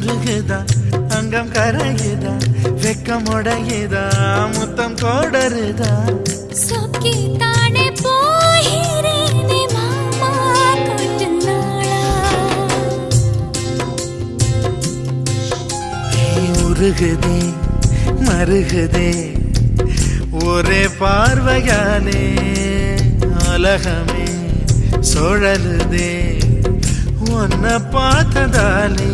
உருகுதா அங்கம் கரையுதா வெக்கம் உடையுதா முத்தம் கோடருதா சொக்கி தானே போகிறேனே மாமா கொஞ்ச நாளா உருகுதே மருகுதே ஒரே பார்வையாலே உலகமே சுழலுதே உன்னை பார்த்ததாலே